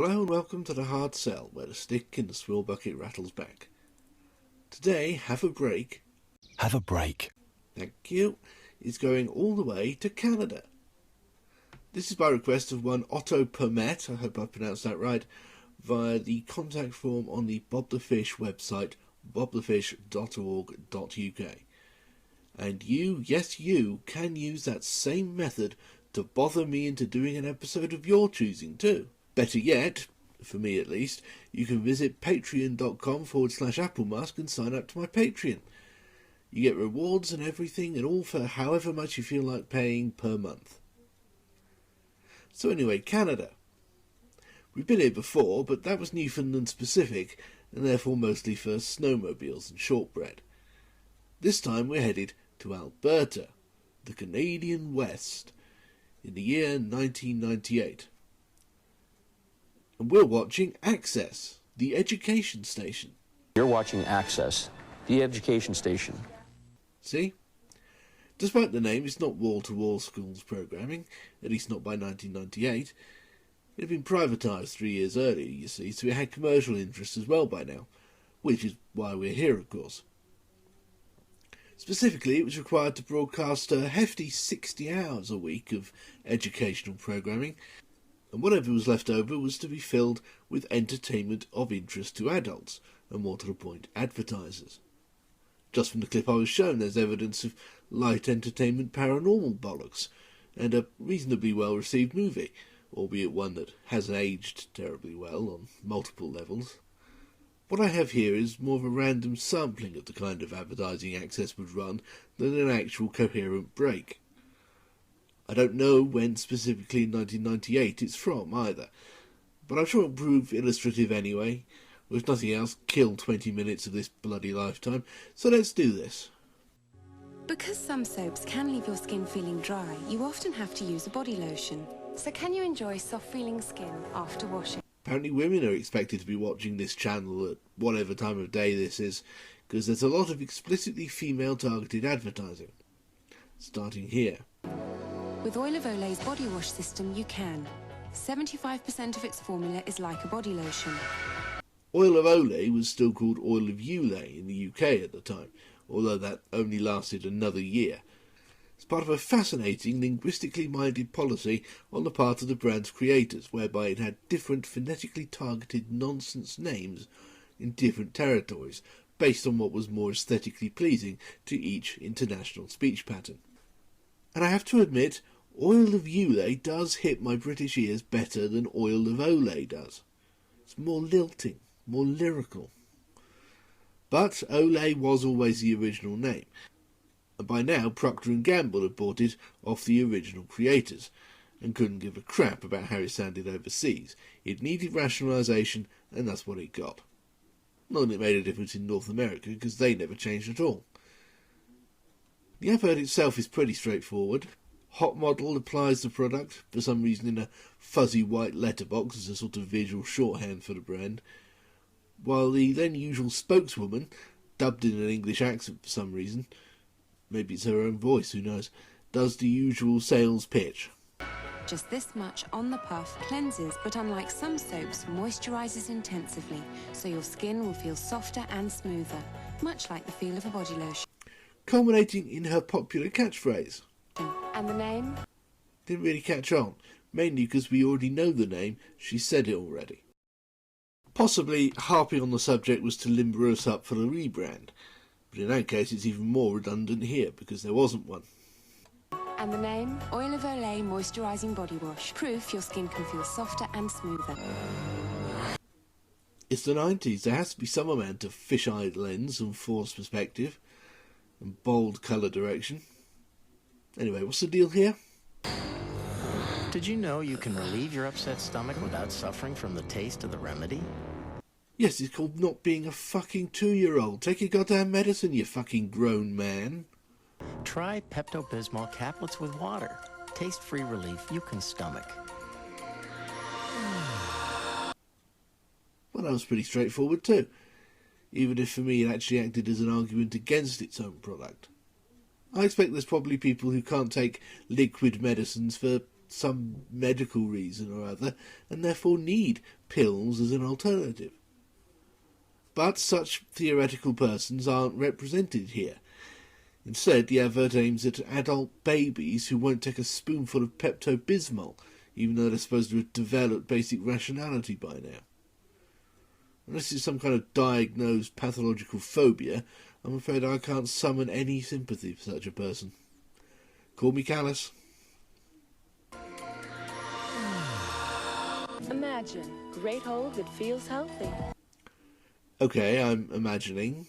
Hello and welcome to the hard sell, where the stick in the swill-bucket rattles back. Today, Have a Break. Have a break. Thank you. Is going all the way to Canada. This is by request of one Otto Permet, I hope I pronounced that right, via the contact form on the Bob the Fish website, bobthefish.org.uk. And you, yes you, can use that same method to bother me into doing an episode of your choosing too. Better yet, for me at least, you can visit patreon.com/applemask and sign up to my Patreon. You get rewards and everything, and all for however much you feel like paying per month. So anyway, Canada. We've been here before, but that was Newfoundland specific, and therefore mostly for snowmobiles and shortbread. This time we're headed to Alberta, the Canadian West, in the year 1998. And we're watching Access, the education station. You're watching Access, the education station. See? Despite the name, it's not wall-to-wall schools programming, at least not by 1998. It had been privatised 3 years earlier, you see, so it had commercial interest as well by now, which is why we're here, of course. Specifically, it was required to broadcast a hefty 60 hours a week of educational programming, and whatever was left over was to be filled with entertainment of interest to adults, and more to the point, advertisers. Just from the clip I was shown, there's evidence of light entertainment paranormal bollocks, and a reasonably well-received movie, albeit one that hasn't aged terribly well on multiple levels. What I have here is more of a random sampling of the kind of advertising Access would run than an actual coherent break. I don't know when specifically in 1998 it's from either, but I'm sure it'll prove illustrative anyway. If nothing else, kill 20 minutes of this bloody lifetime, so let's do this. Because some soaps can leave your skin feeling dry, you often have to use a body lotion. So can you enjoy soft-feeling skin after washing? Apparently women are expected to be watching this channel at whatever time of day this is, because there's a lot of explicitly female-targeted advertising. Starting here. With Oil of Olay's body wash system, you can. 75% of its formula is like a body lotion. Oil of Olay was still called Oil of Olay in the UK at the time, although that only lasted another year. It's part of a fascinating, linguistically minded policy on the part of the brand's creators, whereby it had different phonetically targeted nonsense names in different territories, based on what was more aesthetically pleasing to each international speech pattern. And I have to admit, Oil of Olay does hit my British ears better than Oil of Olay does. It's more lilting, more lyrical. But Olay was always the original name, and by now Procter & Gamble had bought it off the original creators, and couldn't give a crap about how it sounded overseas. It needed rationalisation, and that's what it got. Not that it made a difference in North America, because they never changed at all. The advert itself is pretty straightforward. Hot Model applies the product, for some reason in a fuzzy white letterbox as a sort of visual shorthand for the brand, while the then usual spokeswoman, dubbed in an English accent for some reason, maybe it's her own voice, who knows, does the usual sales pitch. Just this much on the puff cleanses, but unlike some soaps, moisturises intensively, so your skin will feel softer and smoother, much like the feel of a body lotion. Culminating in her popular catchphrase. And the name? Didn't really catch on, mainly because we already know the name, she said it already. Possibly harping on the subject was to limber us up for the rebrand, but in that case it's even more redundant here, because there wasn't one. And the name? Oil of Olay Moisturising Body Wash. Proof your skin can feel softer and smoother. It's the 90s, there has to be some amount of fish-eyed lens and forced perspective, and bold colour direction. Anyway, what's the deal here? Did you know you can relieve your upset stomach without suffering from the taste of the remedy? Yes, it's called not being a fucking 2-year-old. Take your goddamn medicine, you fucking grown man. Try Pepto-Bismol caplets with water. Taste-free relief you can stomach. Well, that was pretty straightforward too, even if for me it actually acted as an argument against its own product. I expect there's probably people who can't take liquid medicines for some medical reason or other, and therefore need pills as an alternative. But such theoretical persons aren't represented here. Instead, the advert aims at adult babies who won't take a spoonful of Pepto-Bismol, even though they're supposed to have developed basic rationality by now. Unless it's some kind of diagnosed pathological phobia, I'm afraid I can't summon any sympathy for such a person. Call me callous. Imagine. Great hole that feels healthy. Okay, I'm imagining.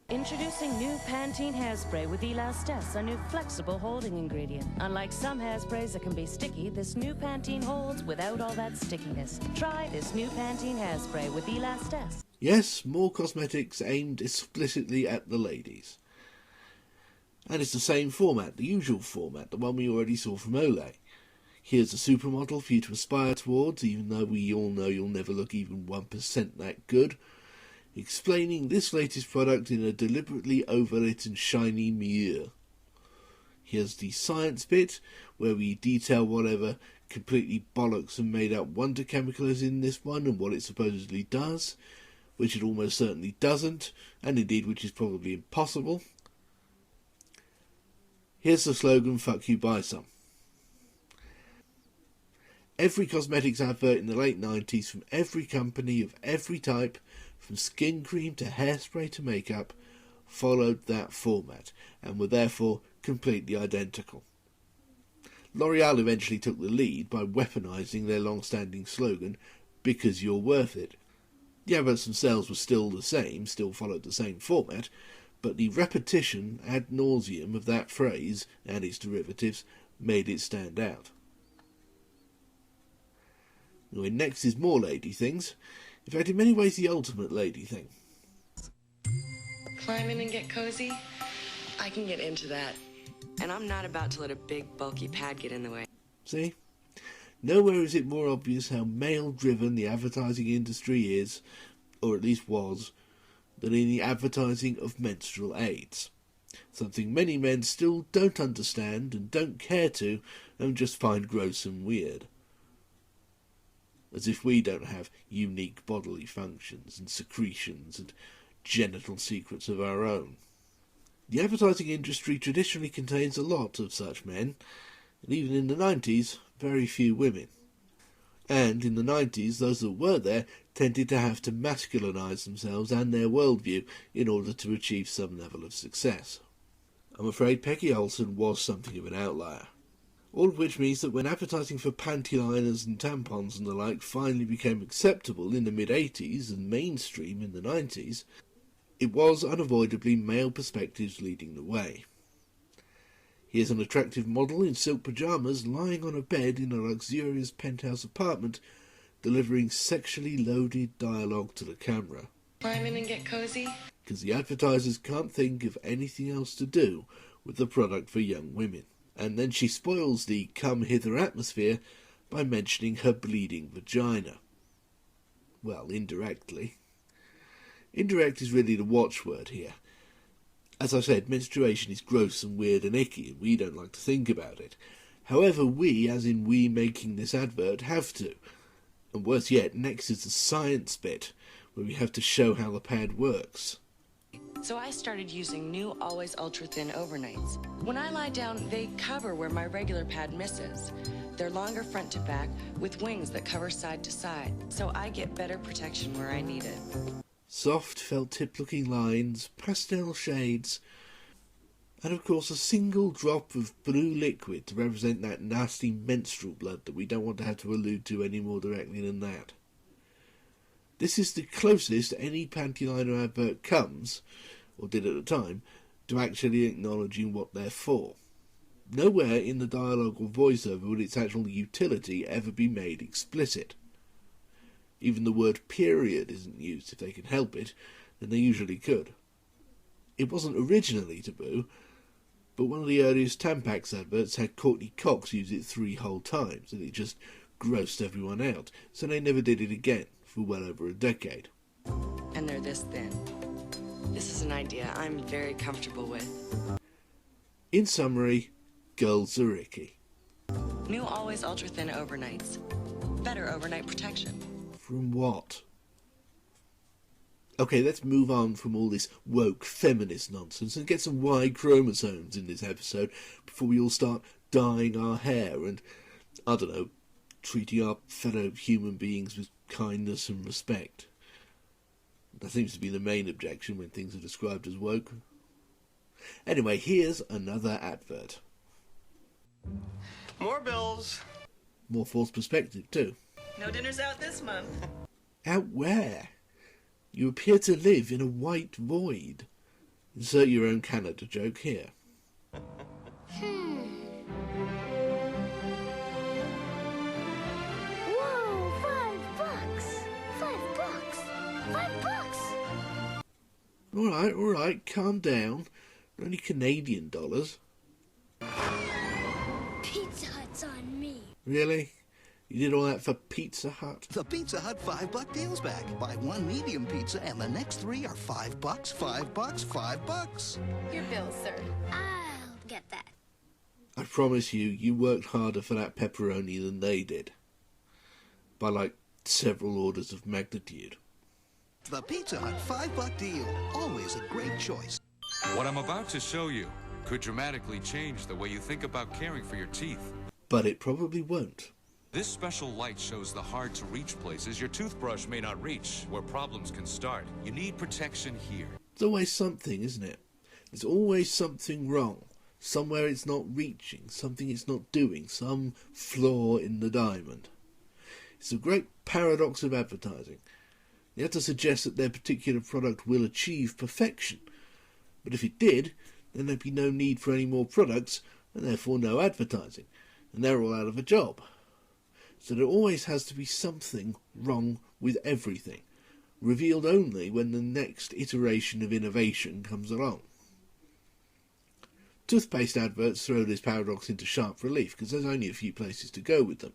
Introducing new Pantene hairspray with Elastase, a new flexible holding ingredient. Unlike some hairsprays that can be sticky, this new Pantene holds without all that stickiness. Try this new Pantene hairspray with Elastase. Yes, more cosmetics aimed explicitly at the ladies. And it's the same format, the usual format, the one we already saw from Olay. Here's a supermodel for you to aspire towards, even though we all know you'll never look even 1% that good, explaining this latest product in a deliberately overlit and shiny mirror. Here's the science bit, where we detail whatever completely bollocks and made up wonder chemical is in this one and what it supposedly does, which it almost certainly doesn't, and indeed which is probably impossible. Here's the slogan, fuck you, buy some. Every cosmetics advert in the late 90s from every company of every type, from skin cream to hairspray to makeup, followed that format and were therefore completely identical. L'Oreal eventually took the lead by weaponising their long-standing slogan, because you're worth it. The adverts themselves were still the same, still followed the same format, but the repetition ad nauseum of that phrase and its derivatives made it stand out. Anyway, next is more lady things. In fact, in many ways the ultimate lady thing. Climb in and get cozy? I can get into that. And I'm not about to let a big, bulky pad get in the way. See? Nowhere is it more obvious how male-driven the advertising industry is, or at least was, than in the advertising of menstrual aids. Something many men still don't understand and don't care to, and just find gross and weird. As if we don't have unique bodily functions and secretions and genital secrets of our own. The advertising industry traditionally contains a lot of such men, and even in the 90s, very few women. And in the 90s, those that were there tended to have to masculinise themselves and their worldview in order to achieve some level of success. I'm afraid Peggy Olson was something of an outlier. All of which means that when advertising for panty liners and tampons and the like finally became acceptable in the mid-80s and mainstream in the 90s, it was unavoidably male perspectives leading the way. Here's an attractive model in silk pyjamas lying on a bed in a luxurious penthouse apartment, delivering sexually loaded dialogue to the camera. Climb in and get cozy? Because the advertisers can't think of anything else to do with the product for young women. And then she spoils the come-hither atmosphere by mentioning her bleeding vagina. Well, indirectly. Indirect is really the watchword here. As I said, menstruation is gross and weird and icky, and we don't like to think about it. However, we, as in we making this advert, have to. And worse yet, next is the science bit, where we have to show how the pad works. So I started using new Always Ultra Thin overnights. When I lie down, they cover where my regular pad misses. They're longer front to back with wings that cover side to side, so I get better protection where I need it. Soft felt-tip looking lines, pastel shades, and of course a single drop of blue liquid to represent that nasty menstrual blood that we don't want to have to allude to any more directly than that. This is the closest any panty liner advert comes, or did at the time, to actually acknowledging what they're for. Nowhere in the dialogue or voiceover would its actual utility ever be made explicit. Even the word period isn't used if they can help it, and they usually could. It wasn't originally taboo, but one of the earliest Tampax adverts had Courtney Cox use it 3 whole times, and it just grossed everyone out, so they never did it again for well over a decade. And they're this thin. This is an idea I'm very comfortable with. In summary, girls are icky. New Always Ultra Thin Overnights. Better overnight protection. From what? Okay, let's move on from all this woke feminist nonsense and get some Y chromosomes in this episode before we all start dyeing our hair and, I don't know, treating our fellow human beings with kindness and respect. That seems to be the main objection when things are described as woke. Anyway, here's another advert. More bills. More forced perspective, too. No dinners out this month. Out where? You appear to live in a white void. Insert your own Canada joke here. Whoa, $5. $5. All right, calm down. They're only Canadian dollars. Pizza Hut's on me. Really? You did all that for Pizza Hut? The Pizza Hut $5 deal's back. Buy one medium pizza and the next 3 are $5, $5, $5. Your bill, sir. I'll get that. I promise you worked harder for that pepperoni than they did. By like several orders of magnitude. The Pizza Hut $5 deal. Always a great choice. What I'm about to show you could dramatically change the way you think about caring for your teeth. But it probably won't. This special light shows the hard-to-reach places your toothbrush may not reach, where problems can start. You need protection here. There's always something, isn't it? There's always something wrong. Somewhere it's not reaching, something it's not doing, some flaw in the diamond. It's a great paradox of advertising. You have to suggest that their particular product will achieve perfection. But if it did, then there'd be no need for any more products, and therefore no advertising. And they're all out of a job. So there always has to be something wrong with everything, revealed only when the next iteration of innovation comes along. Toothpaste adverts throw this paradox into sharp relief because there's only a few places to go with them,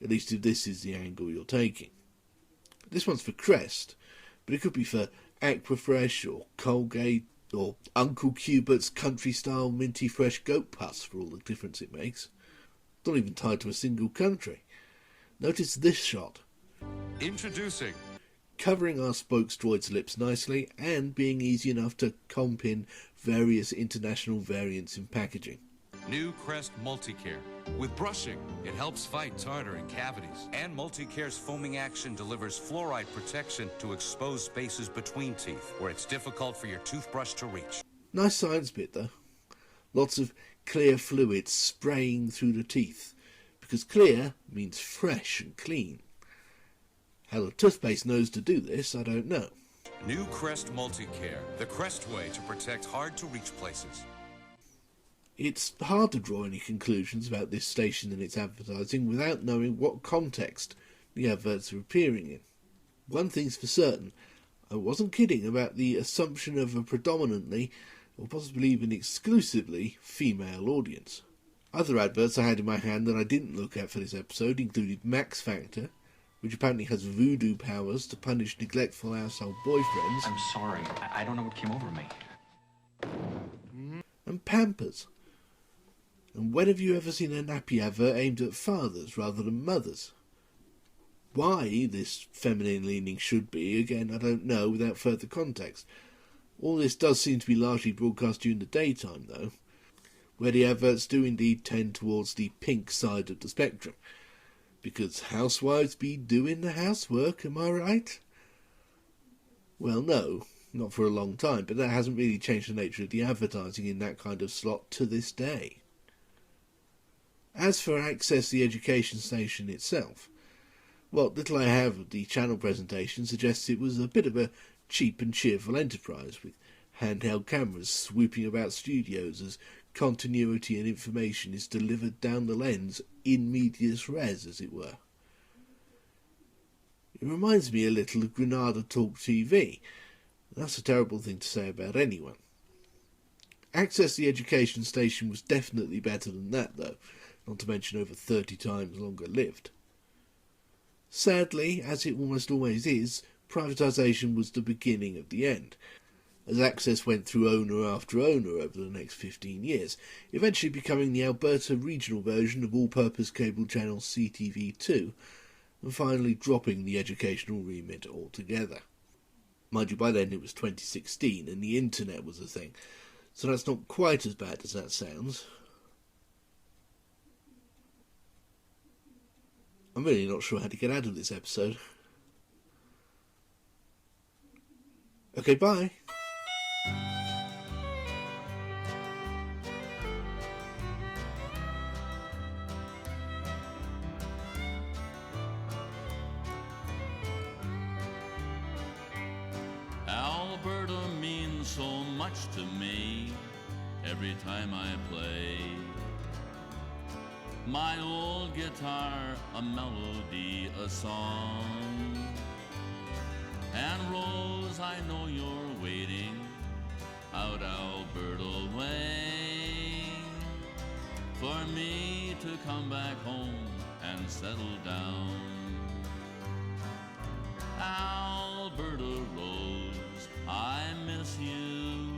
at least if this is the angle you're taking. This one's for Crest, but it could be for Aquafresh or Colgate or Uncle Cubert's country-style minty fresh goat pus for all the difference it makes. Not even tied to a single country. Notice this shot. Introducing. Covering our spokesdroid's lips nicely and being easy enough to comp in various international variants in packaging. New Crest Multicare. With brushing, it helps fight tartar and cavities. And Multicare's foaming action delivers fluoride protection to exposed spaces between teeth, where it's difficult for your toothbrush to reach. Nice science bit, though. Lots of clear fluid spraying through the teeth, because clear means fresh and clean. How the toothpaste knows to do this, I don't know. New Crest Multicare, the Crest way to protect hard-to-reach places. It's hard to draw any conclusions about this station and its advertising without knowing what context the adverts are appearing in. One thing's for certain, I wasn't kidding about the assumption of a predominantly, or possibly even exclusively, female audience. Other adverts I had in my hand that I didn't look at for this episode included Max Factor, which apparently has voodoo powers to punish neglectful household boyfriends. I'm sorry, I don't know what came over me. And Pampers. And when have you ever seen a nappy advert aimed at fathers rather than mothers? Why this feminine leaning should be, again, I don't know without further context. All this does seem to be largely broadcast during the daytime, though, where the adverts do indeed tend towards the pink side of the spectrum. Because housewives be doing the housework, am I right? Well, no, not for a long time, but that hasn't really changed the nature of the advertising in that kind of slot to this day. As for Access the Education Station itself, what little I have of the channel presentation suggests it was a bit of a cheap and cheerful enterprise, with handheld cameras swooping about studios as continuity and information is delivered down the lens in medias res, as it were. It reminds me a little of Granada Talk TV. That's a terrible thing to say about anyone. Access the Education Station was definitely better than that, though, not to mention over 30 times longer lived. Sadly, as it almost always is, privatisation was the beginning of the end. as access went through owner after owner over the next 15 years, eventually becoming the Alberta regional version of all-purpose cable channel CTV2, and finally dropping the educational remit altogether. Mind you, by then it was 2016 and the internet was a thing, so that's not quite as bad as that sounds. I'm really not sure how to get out of this episode. Okay, bye. Alberta means so much to me every time I play. My old guitar, a melody, a song. And Rose, I know you're waiting out Alberta way for me to come back home and settle down. Alberta Rose, I miss you.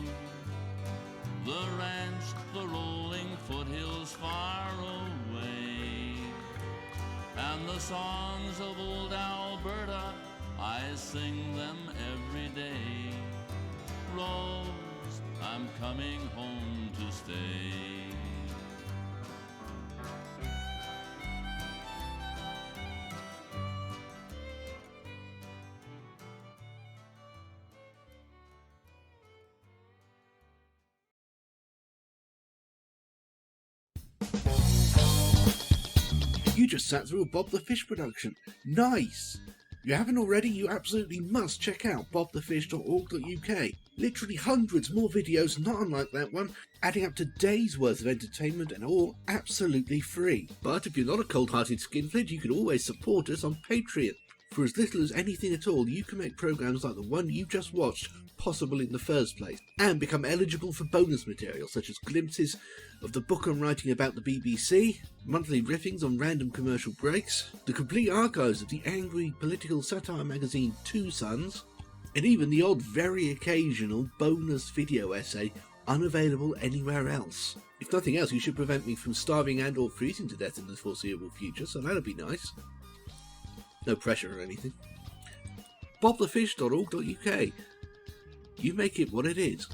The ranch, the rolling foothills far away, and the songs of old Alberta, I sing them every day. Rose, I'm coming home to stay. You just sat through a Bob the Fish production. Nice! If you haven't already, you absolutely must check out bobthefish.org.uk. Literally hundreds more videos not unlike that one, adding up to days worth of entertainment and all absolutely free. But if you're not a cold-hearted skinflint, you can always support us on Patreon. For as little as anything at all, you can make programs like the one you just watched possible in the first place, and become eligible for bonus material such as glimpses of the book I'm writing about the BBC, monthly riffings on random commercial breaks, the complete archives of the angry political satire magazine Two Sons, and even the odd very occasional bonus video essay unavailable anywhere else. If nothing else, you should prevent me from starving and or freezing to death in the foreseeable future, so that'd be nice. No pressure or anything. bobthefish.org.uk. You make it what it is.